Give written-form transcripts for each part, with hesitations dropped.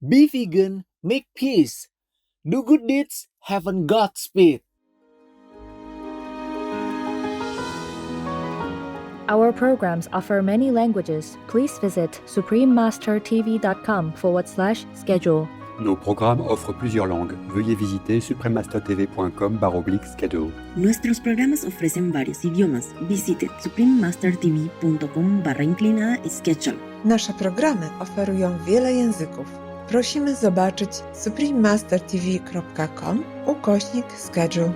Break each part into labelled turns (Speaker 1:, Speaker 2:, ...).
Speaker 1: Be vegan, make peace. Do good deeds, heaven Godspeed.
Speaker 2: Our programs offer many languages. Please visit suprememastertv.com/schedule.
Speaker 3: Nos programmes offrent plusieurs langues. Veuillez visiter suprememastertv.com/schedule.
Speaker 4: Nuestros programas ofrecen varios idiomas. Visite suprememastertv.com/schedule.
Speaker 5: Nasze programy oferują wiele języków. Prosimy zobaczyć suprememastertv.com/schedule.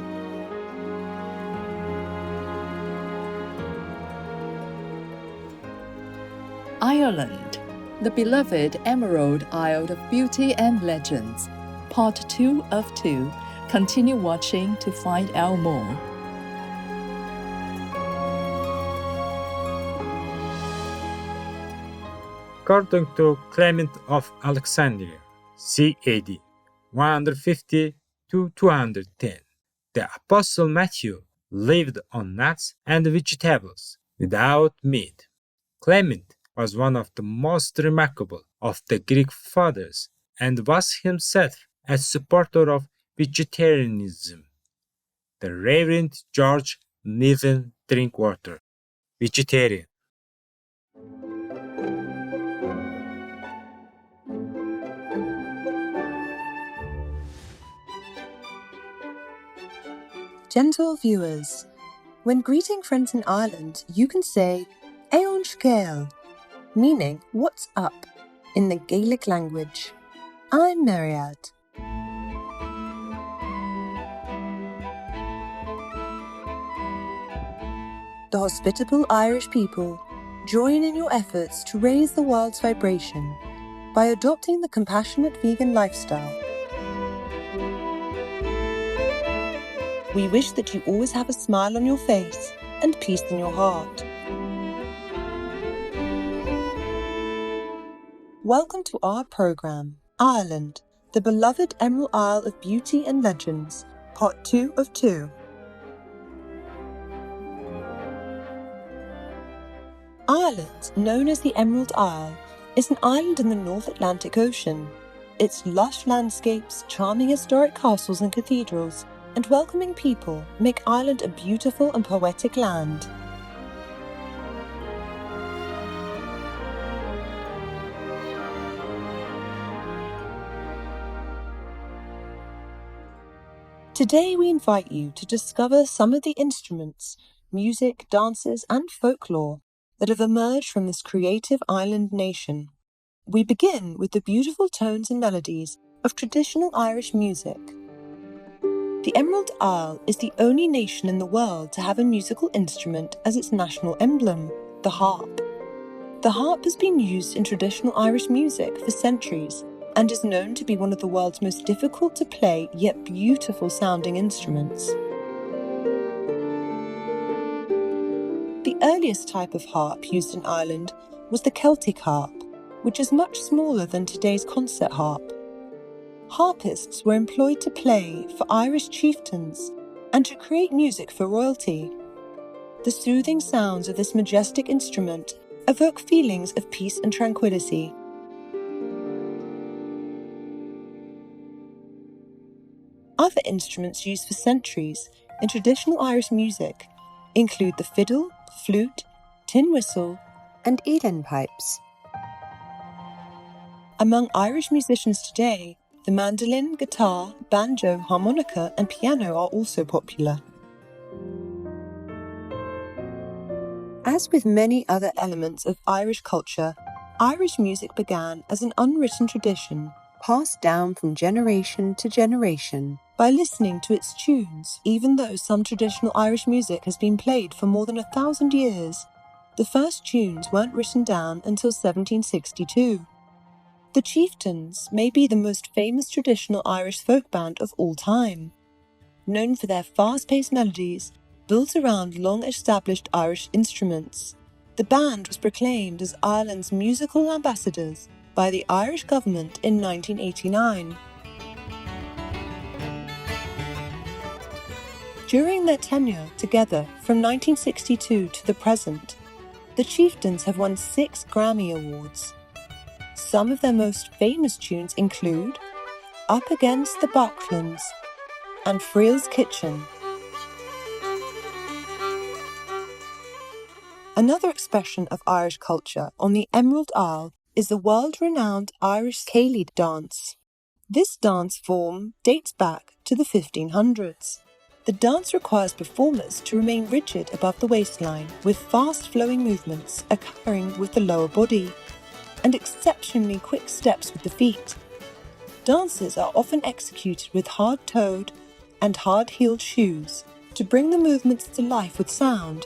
Speaker 6: Ireland, the beloved Emerald Isle of Beauty and Legends. Part 2 of 2. Continue watching to find out more.
Speaker 7: According to Clement of Alexandria, c.A.D. 150 to 210, the Apostle Matthew lived on nuts and vegetables without meat. Clement was one of the most remarkable of the Greek fathers and was himself a supporter of vegetarianism. The Reverend George Niven Drinkwater, vegetarian.
Speaker 8: Gentle viewers, when greeting friends in Ireland, you can say Éon Scéal, meaning what's up in the Gaelic language. I'm Mariad. The hospitable Irish people join in your efforts to raise the world's vibration by adopting the compassionate vegan lifestyle. We wish that you always have a smile on your face and peace in your heart. Welcome to our program, Ireland, the beloved Emerald Isle of Beauty and Legends, Part 2 of 2. Ireland, known as the Emerald Isle, is an island in the North Atlantic Ocean. Its lush landscapes, charming historic castles and cathedrals, and welcoming people make Ireland a beautiful and poetic land. Today we invite you to discover some of the instruments, music, dances and folklore that have emerged from this creative island nation. We begin with the beautiful tones and melodies of traditional Irish music. The Emerald Isle is the only nation in the world to have a musical instrument as its national emblem, the harp. The harp has been used in traditional Irish music for centuries and is known to be one of the world's most difficult to play yet beautiful sounding instruments. The earliest type of harp used in Ireland was the Celtic harp, which is much smaller than today's concert harp. Harpists were employed to play for Irish chieftains and to create music for royalty. The soothing sounds of this majestic instrument evoke feelings of peace and tranquility. Other instruments used for centuries in traditional Irish music include the fiddle, flute, tin whistle, and Eden pipes. Among Irish musicians today, the mandolin, guitar, banjo, harmonica, and piano are also popular. As with many other elements of Irish culture, Irish music began as an unwritten tradition passed down from generation to generation by listening to its tunes. Even though some traditional Irish music has been played for more than 1,000 years, the first tunes weren't written down until 1762. The Chieftains may be the most famous traditional Irish folk band of all time. Known for their fast-paced melodies built around long-established Irish instruments, the band was proclaimed as Ireland's musical ambassadors by the Irish government in 1989. During their tenure together from 1962 to the present, the Chieftains have won 6 Grammy Awards. Some of their most famous tunes include Up Against the Bucklands and Friel's Kitchen. Another expression of Irish culture on the Emerald Isle is the world-renowned Irish Ceilidh dance. This dance form dates back to the 1500s. The dance requires performers to remain rigid above the waistline, with fast-flowing movements occurring with the lower body, and exceptionally quick steps with the feet. Dances are often executed with hard-toed and hard-heeled shoes to bring the movements to life with sound.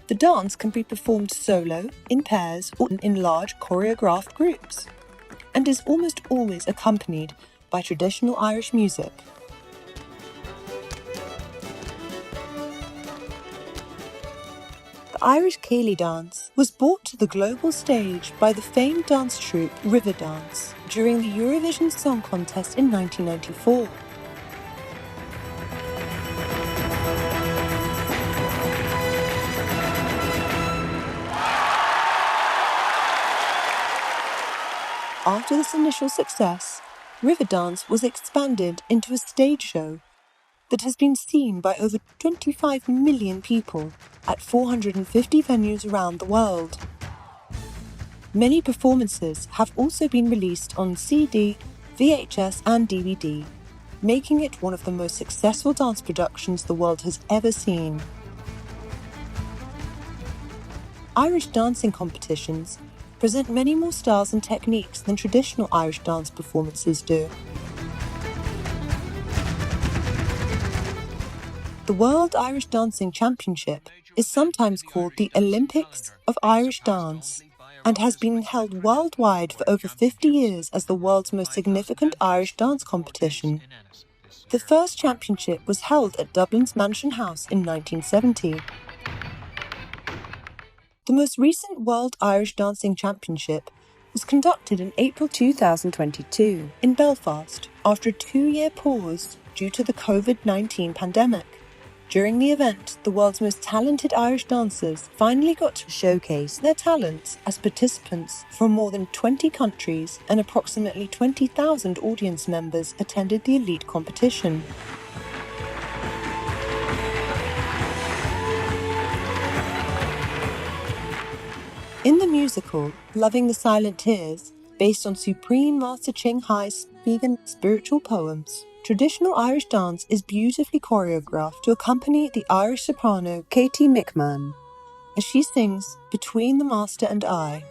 Speaker 8: The dance can be performed solo, in pairs, or in large choreographed groups, and is almost always accompanied by traditional Irish music. The Irish Ceilidh dance was brought to the global stage by the famed dance troupe Riverdance during the Eurovision Song Contest in 1994. After this initial success, Riverdance was expanded into a stage show that has been seen by over 25 million people at 450 venues around the world. Many performances have also been released on CD, VHS and DVD, making it one of the most successful dance productions the world has ever seen. Irish dancing competitions present many more styles and techniques than traditional Irish dance performances do. The World Irish Dancing Championship is sometimes called the Olympics of Irish Dance and has been held worldwide for over 50 years as the world's most significant Irish dance competition. The first championship was held at Dublin's Mansion House in 1970. The most recent World Irish Dancing Championship was conducted in April 2022 in Belfast after a 2-year pause due to the COVID-19 pandemic. During the event, the world's most talented Irish dancers finally got to showcase their talents as participants from more than 20 countries, and approximately 20,000 audience members attended the elite competition. In the musical Loving the Silent Tears, based on Supreme Master Ching Hai's vegan spiritual poems, traditional Irish dance is beautifully choreographed to accompany the Irish soprano Katie McMahon as she sings Between the Master and I.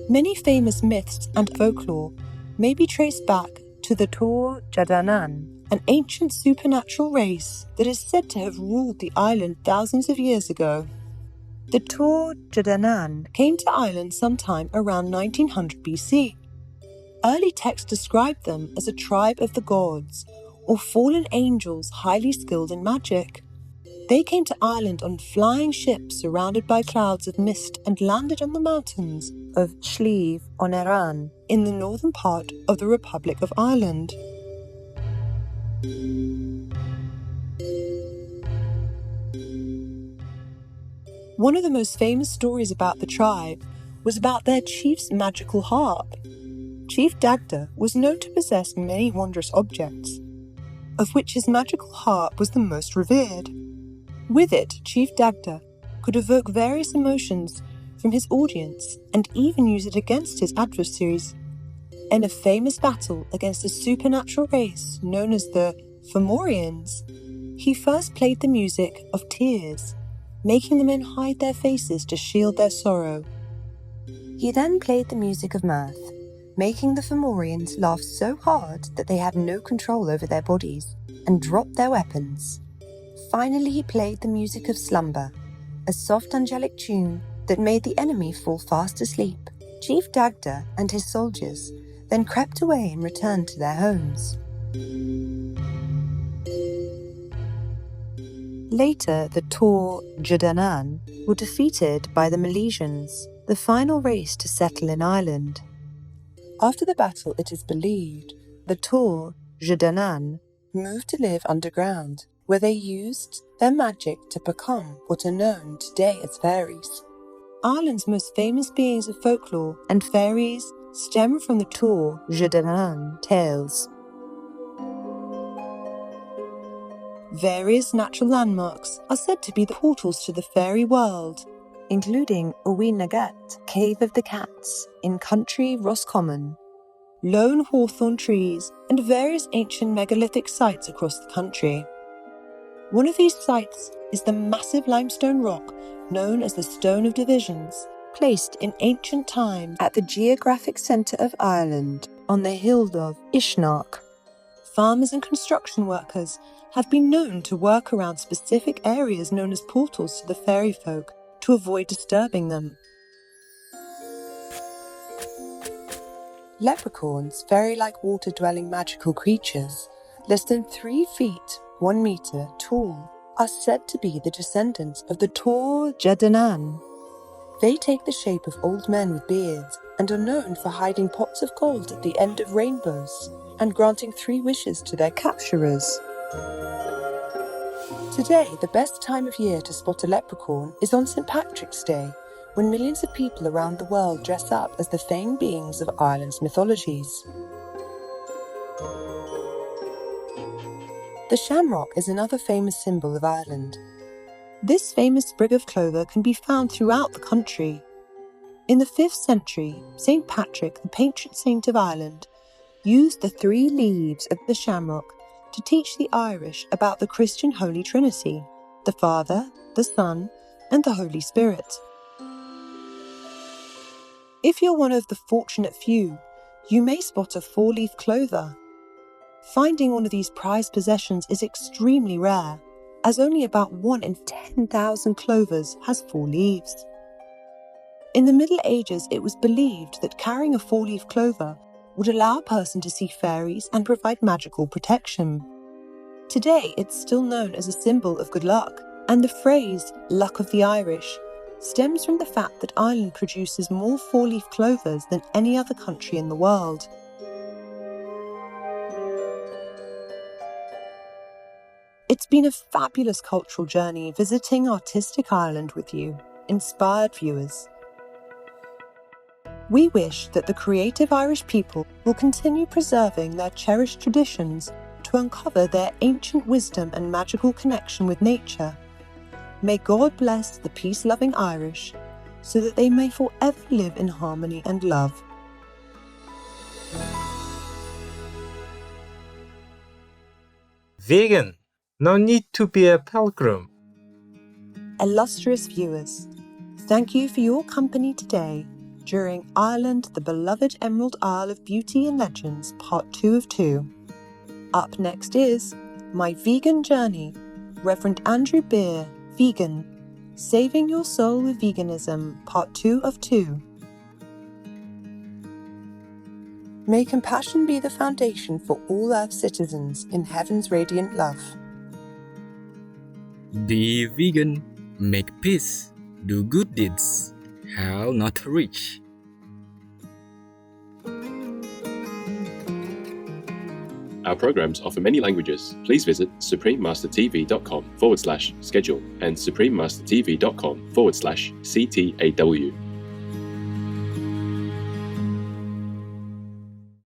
Speaker 8: Many famous myths and folklore may be traced back to the CTAW Jadanan, an ancient supernatural race that is said to have ruled the island thousands of years ago. The CTAW Jadanan came to Ireland sometime around 1900 BC. Early texts described them as a tribe of the gods, or fallen angels highly skilled in magic. They came to Ireland on flying ships surrounded by clouds of mist and landed on the mountains of Slieve on Eran in the northern part of the Republic of Ireland. One of the most famous stories about the tribe was about their chief's magical harp. Chief Dagda was known to possess many wondrous objects, of which his magical harp was the most revered. With it, Chief Dagda could evoke various emotions from his audience and even use it against his adversaries. In a famous battle against a supernatural race known as the Fomorians, he first played the music of tears, making the men hide their faces to shield their sorrow. He then played the music of mirth, making the Fomorians laugh so hard that they had no control over their bodies and dropped their weapons. Finally, he played the music of slumber, a soft angelic tune that made the enemy fall fast asleep. Chief Dagda and his soldiers then crept away and returned to their homes. Later, the CTAW Jadanan were defeated by the Milesians, the final race to settle in Ireland. After the battle, it is believed, the Tor Jadanan, moved to live underground, where they used their magic to become what are known today as fairies. Ireland's most famous beings of folklore and fairies stem from the Tor Jadanan tales. Various natural landmarks are said to be the portals to the fairy world, including Uí Nagat, Cave of the Cats in County Roscommon, lone hawthorn trees, and various ancient megalithic sites across the country. One of these sites is the massive limestone rock known as the Stone of Divisions, placed in ancient times at the geographic centre of Ireland on the hill of Ishnark. Farmers and construction workers have been known to work around specific areas known as portals to the fairy folk to avoid disturbing them. Leprechauns, fairy-like water-dwelling magical creatures, less than 3 feet, 1 metre tall, are said to be the descendants of the Tor Jadanan. They take the shape of old men with beards and are known for hiding pots of gold at the end of rainbows and granting 3 wishes to their capturers. Today, the best time of year to spot a leprechaun is on St. Patrick's Day, when millions of people around the world dress up as the famed beings of Ireland's mythologies. The shamrock is another famous symbol of Ireland. This famous sprig of clover can be found throughout the country. In the 5th century, St. Patrick, the patron saint of Ireland, used the 3 leaves of the shamrock to teach the Irish about the Christian Holy Trinity, the Father, the Son, and the Holy Spirit. If you're one of the fortunate few, you may spot a 4-leaf clover. Finding one of these prized possessions is extremely rare, as only about 1 in 10,000 clovers has 4 leaves. In the Middle Ages, it was believed that carrying a 4-leaf clover would allow a person to see fairies and provide magical protection. Today, it's still known as a symbol of good luck, and the phrase, luck of the Irish, stems from the fact that Ireland produces more 4-leaf clovers than any other country in the world. It's been a fabulous cultural journey visiting artistic Ireland with you, inspired viewers. We wish that the creative Irish people will continue preserving their cherished traditions to uncover their ancient wisdom and magical connection with nature. May God bless the peace-loving Irish so that they may forever live in harmony and love.
Speaker 7: Vegan, no need to be a pilgrim.
Speaker 8: Illustrious viewers, thank you for your company today during Ireland, the beloved Emerald Isle of Beauty and Legends, Part 2 of 2. Up next is My Vegan Journey, Reverend Andrew Beer, Vegan, Saving Your Soul with Veganism, Part 2 of 2. May compassion be the foundation for all Earth's citizens in heaven's radiant love.
Speaker 9: Be vegan, make peace, do good deeds, how not rich.
Speaker 10: Our programs offer many languages. Please visit suprememastertv.com/schedule and suprememastertv.com/CTAW.